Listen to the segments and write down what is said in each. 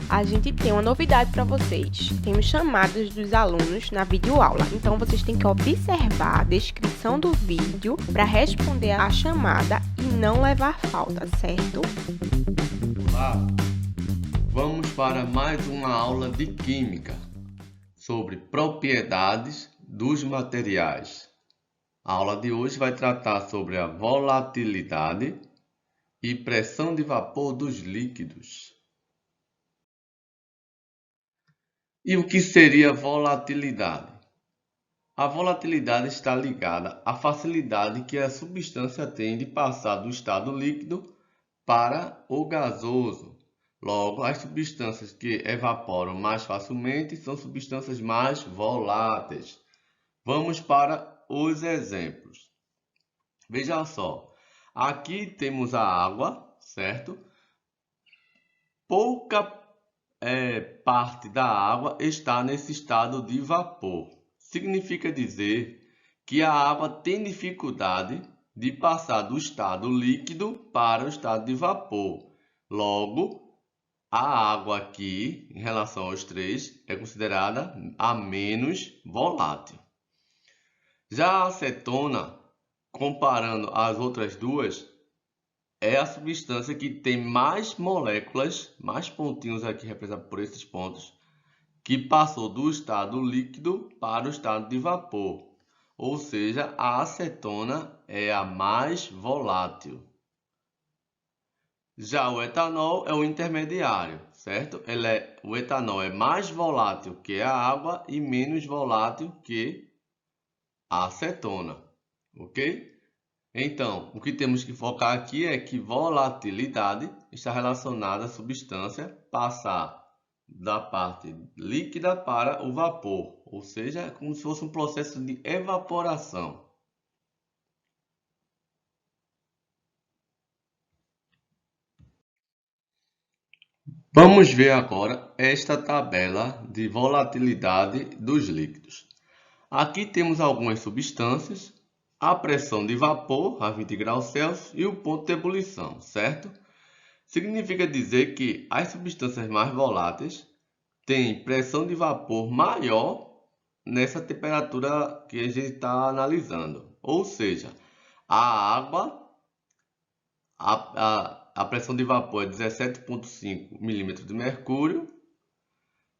A gente tem uma novidade para vocês. Temos chamadas dos alunos na videoaula. Então, vocês têm que observar a descrição do vídeo para responder a chamada e não levar falta, certo? Olá! Vamos para mais uma aula de Química sobre propriedades dos materiais. A aula de hoje vai tratar sobre a volatilidade e pressão de vapor dos líquidos. E o que seria volatilidade? A volatilidade está ligada à facilidade que a substância tem de passar do estado líquido para o gasoso. Logo, as substâncias que evaporam mais facilmente são substâncias mais voláteis. Vamos para os exemplos. Veja só, aqui temos a água, certo? Pouca parte da água está nesse estado de vapor. Significa dizer que a água tem dificuldade de passar do estado líquido para o estado de vapor. Logo, a água aqui, em relação aos três, é considerada a menos volátil. Já a acetona, comparando as outras duas, é a substância que tem mais moléculas, mais pontinhos aqui representados por esses pontos, que passou do estado líquido para o estado de vapor. Ou seja, a acetona é a mais volátil. Já o etanol é o intermediário, certo? O etanol é mais volátil que a água e menos volátil que a acetona, ok? Então, o que temos que focar aqui é que volatilidade está relacionada à substância passar da parte líquida para o vapor, ou seja, é como se fosse um processo de evaporação. Vamos ver agora esta tabela de volatilidade dos líquidos. Aqui temos algumas substâncias, a pressão de vapor a 20 graus Celsius e o ponto de ebulição, certo? Significa dizer que as substâncias mais voláteis têm pressão de vapor maior nessa temperatura que a gente está analisando. Ou seja, a água, a pressão de vapor é 17,5 milímetros de mercúrio,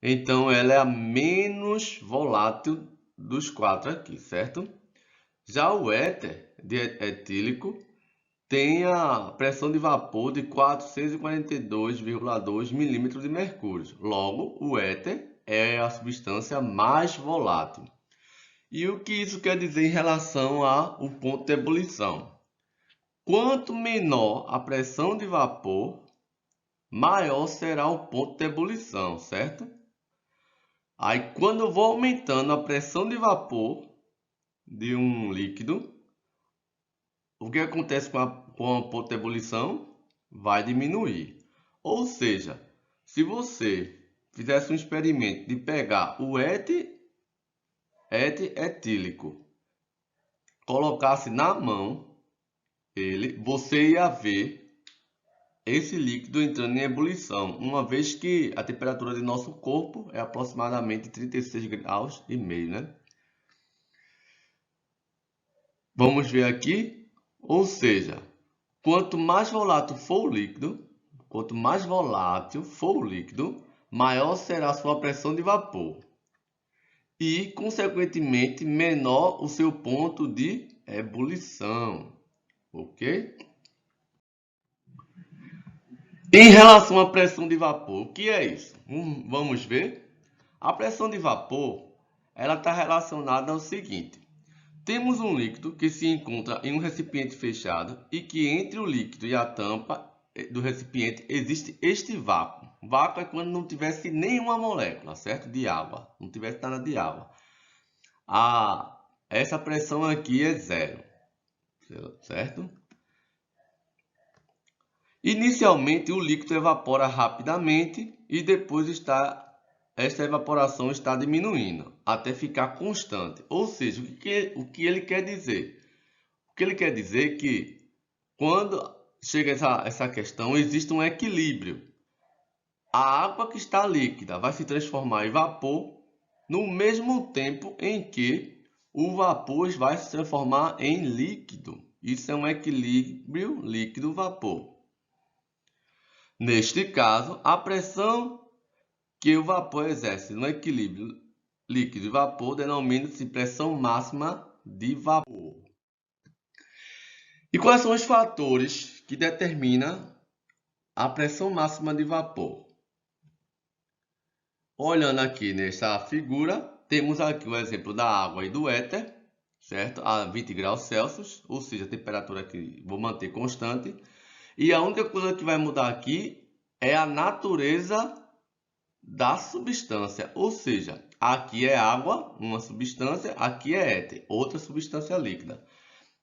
então ela é a menos volátil dos quatro aqui, certo? Já o éter etílico tem a pressão de vapor de 442,2 milímetros de mercúrio. Logo, o éter é a substância mais volátil. E o que isso quer dizer em relação ao ponto de ebulição? Quanto menor a pressão de vapor, maior será o ponto de ebulição, certo? Aí, quando eu vou aumentando a pressão de vapor de um líquido, o que acontece com a ponto de ebulição? Vai diminuir. Ou seja, se você fizesse um experimento de pegar o éter etílico, colocasse na mão você ia ver esse líquido entrando em ebulição, uma vez que a temperatura de nosso corpo é aproximadamente 36 graus e meio, né? Vamos ver aqui, ou seja, quanto mais volátil for o líquido, maior será a sua pressão de vapor e, consequentemente, menor o seu ponto de ebulição, ok? Em relação à pressão de vapor, o que é isso? Vamos ver. A pressão de vapor, ela está relacionada ao seguinte. Temos um líquido que se encontra em um recipiente fechado e que entre o líquido e a tampa do recipiente existe este vácuo. Vácuo é quando não tivesse nenhuma molécula, certo? De água. Não tivesse nada de água. Essa pressão aqui é zero, certo? Inicialmente, o líquido evapora rapidamente e depois está esta evaporação está diminuindo até ficar constante. Ou seja, o que ele quer dizer? O que ele quer dizer é que quando chega essa questão, existe um equilíbrio. A água que está líquida vai se transformar em vapor no mesmo tempo em que o vapor vai se transformar em líquido. Isso é um equilíbrio líquido-vapor. Neste caso, a pressão que o vapor exerce no equilíbrio líquido e vapor denomina-se pressão máxima de vapor. E quais são os fatores que determinam a pressão máxima de vapor? Olhando aqui nessa figura, temos aqui o exemplo da água e do éter, certo? A 20 graus Celsius, ou seja, a temperatura aqui vou manter constante. E a única coisa que vai mudar aqui é a natureza da substância, ou seja, aqui é água, uma substância, aqui é éter, outra substância líquida.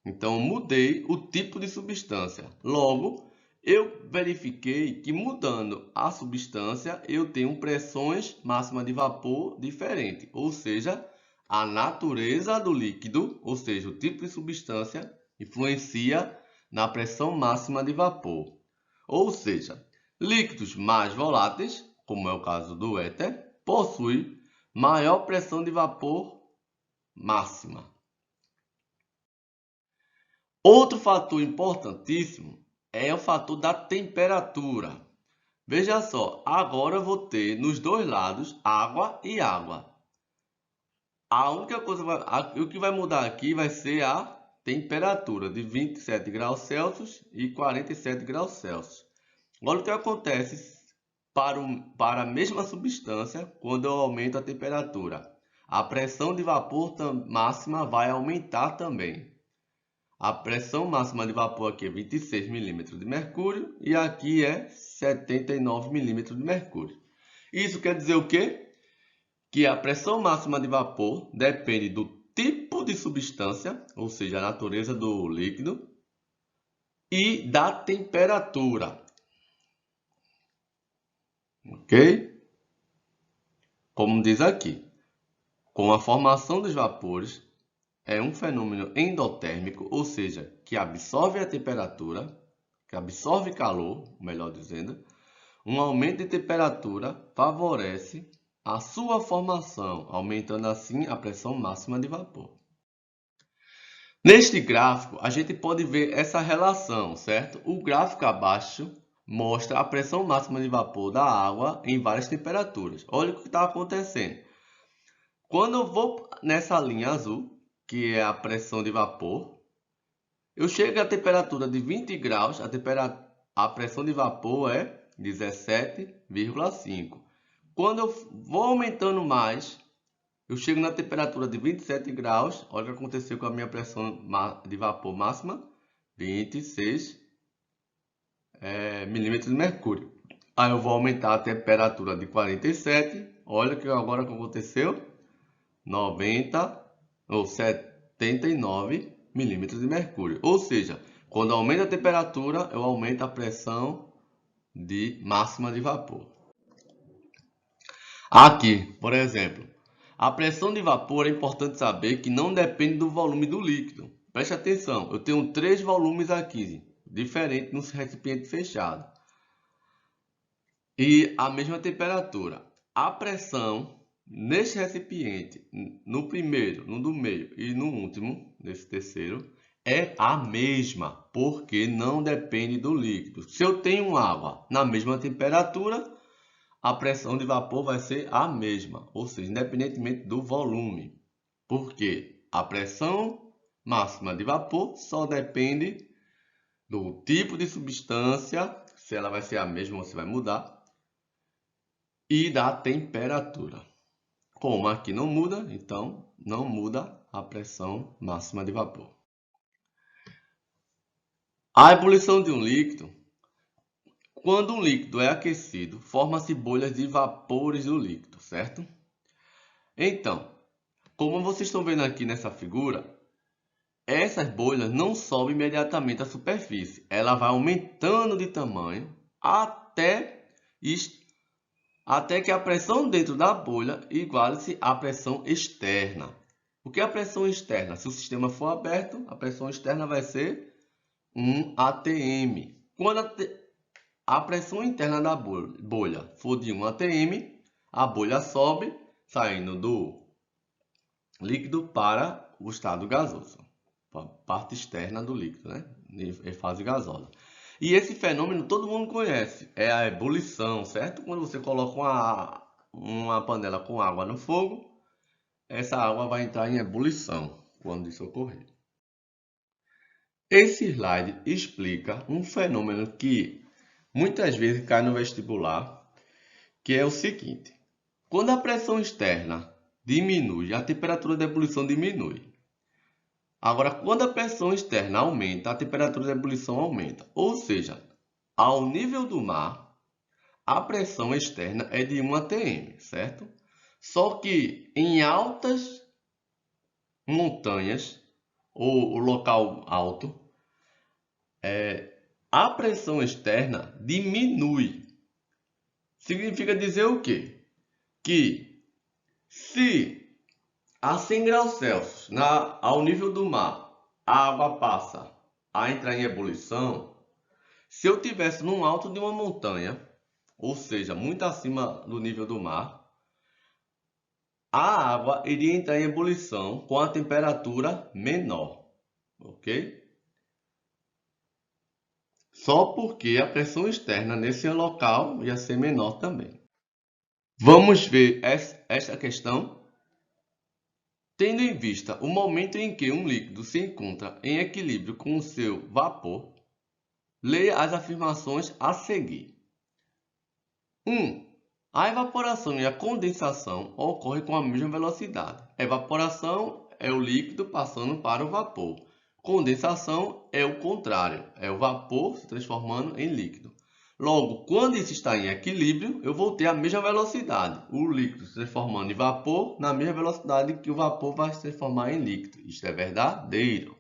Então, mudei o tipo de substância. Logo, eu verifiquei que mudando a substância, eu tenho pressões máximas de vapor diferentes. Ou seja, a natureza do líquido, ou seja, o tipo de substância, influencia na pressão máxima de vapor. Ou seja, líquidos mais voláteis, como é o caso do éter, possuem maior pressão de vapor máxima. Outro fator importantíssimo é o fator da temperatura. Veja só, agora eu vou ter nos dois lados água e água. A única coisa, o que vai mudar aqui vai ser a temperatura de 27 graus Celsius e 47 graus Celsius. Olha o que acontece para a mesma substância quando eu aumento a temperatura. A pressão de vapor máxima vai aumentar também. A pressão máxima de vapor aqui é 26 milímetros de mercúrio e aqui é 79 milímetros de mercúrio. Isso quer dizer o quê? Que a pressão máxima de vapor depende do tipo de substância, ou seja, a natureza do líquido, e da temperatura. Ok? Como diz aqui, com a formação dos vapores, é um fenômeno endotérmico, ou seja, que absorve a temperatura, que absorve calor, melhor dizendo. Um aumento de temperatura favorece a sua formação, aumentando assim a pressão máxima de vapor. Neste gráfico, a gente pode ver essa relação, certo? O gráfico abaixo mostra a pressão máxima de vapor da água em várias temperaturas. Olha o que está acontecendo. Quando eu vou nessa linha azul, que é a pressão de vapor, eu chego à temperatura de 20 graus, a pressão de vapor é 17,5. Quando eu vou aumentando mais, eu chego na temperatura de 27 graus, olha o que aconteceu com a minha pressão de vapor máxima, 26 milímetros de mercúrio. Aí eu vou aumentar a temperatura de 47, olha que agora que aconteceu, 90 ou 79 milímetros de mercúrio. Ou seja, quando aumenta a temperatura, eu aumento a pressão máxima de vapor. Aqui, por exemplo, a pressão de vapor é importante saber que não depende do volume do líquido. Preste atenção, eu tenho 3 volumes aqui, diferentes no recipiente fechado. E a mesma temperatura. A pressão neste recipiente, no primeiro, no do meio e no último, nesse terceiro, é a mesma, porque não depende do líquido. Se eu tenho água na mesma temperatura, a pressão de vapor vai ser a mesma, ou seja, independentemente do volume. Porque a pressão máxima de vapor só depende do tipo de substância, se ela vai ser a mesma ou se vai mudar, e da temperatura. Como aqui não muda, então não muda a pressão máxima de vapor. A ebulição de um líquido. Quando um líquido é aquecido, formam-se bolhas de vapores do líquido, certo? Então, como vocês estão vendo aqui nessa figura, essas bolhas não sobem imediatamente à superfície. Ela vai aumentando de tamanho até até que a pressão dentro da bolha iguale-se à pressão externa. O que é a pressão externa? Se o sistema for aberto, a pressão externa vai ser 1 atm. Quando a pressão interna da bolha for de 1 atm, a bolha sobe, saindo do líquido para o estado gasoso, a parte externa do líquido, né? Em fase gasosa. E esse fenômeno todo mundo conhece, é a ebulição, certo? Quando você coloca uma panela com água no fogo, essa água vai entrar em ebulição quando isso ocorrer. Esse slide explica um fenômeno que muitas vezes cai no vestibular, que é o seguinte: quando a pressão externa diminui, a temperatura de ebulição diminui. Agora, quando a pressão externa aumenta, a temperatura de ebulição aumenta. Ou seja, ao nível do mar, a pressão externa é de 1 atm, certo? Só que em altas montanhas, ou o local alto, a pressão externa diminui. Significa dizer o quê? Que se a 100 graus Celsius, ao nível do mar, a água passa a entrar em ebulição, se eu estivesse no alto de uma montanha, ou seja, muito acima do nível do mar, a água iria entrar em ebulição com a temperatura menor, ok? Só porque a pressão externa nesse local ia ser menor também. Vamos ver esta questão? Tendo em vista o momento em que um líquido se encontra em equilíbrio com o seu vapor, leia as afirmações a seguir. 1. A evaporação e a condensação ocorrem com a mesma velocidade. A evaporação é o líquido passando para o vapor. Condensação é o contrário, é o vapor se transformando em líquido. Logo, quando isso está em equilíbrio, eu vou ter a mesma velocidade. O líquido se transformando em vapor na mesma velocidade que o vapor vai se transformar em líquido. Isto é verdadeiro.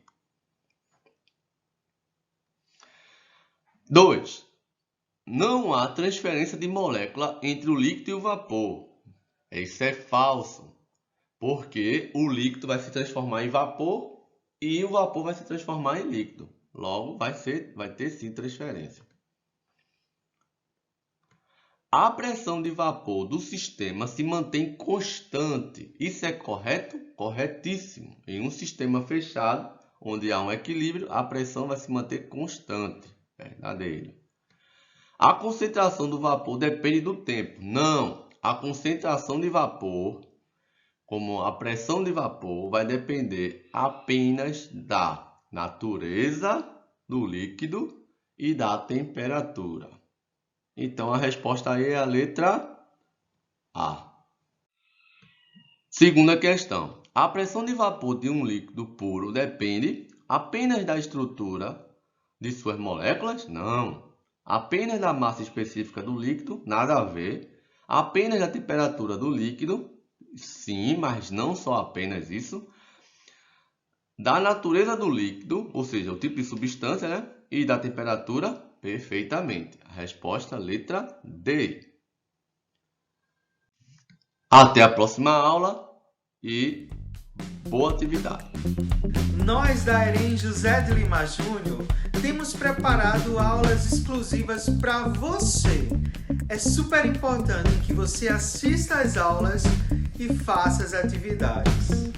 2. Não há transferência de molécula entre o líquido e o vapor. Isso é falso, porque o líquido vai se transformar em vapor e o vapor vai se transformar em líquido. Logo, vai ter sim transferência. A pressão de vapor do sistema se mantém constante. Isso é correto? Corretíssimo. Em um sistema fechado, onde há um equilíbrio, a pressão vai se manter constante. Verdadeiro. A concentração do vapor depende do tempo. Não. A concentração de vapor, como a pressão de vapor, vai depender apenas da natureza do líquido e da temperatura. Então, a resposta aí é a letra A. Segunda questão. A pressão de vapor de um líquido puro depende apenas da estrutura de suas moléculas? Não. Apenas da massa específica do líquido? Nada a ver. Apenas da temperatura do líquido? Sim, mas não só apenas isso. Da natureza do líquido, ou seja, o tipo de substância, né? E da temperatura? Perfeitamente. A resposta, letra D. Até a próxima aula e boa atividade. Nós da EREM José de Lima Júnior temos preparado aulas exclusivas para você. É super importante que você assista às aulas e faça as atividades.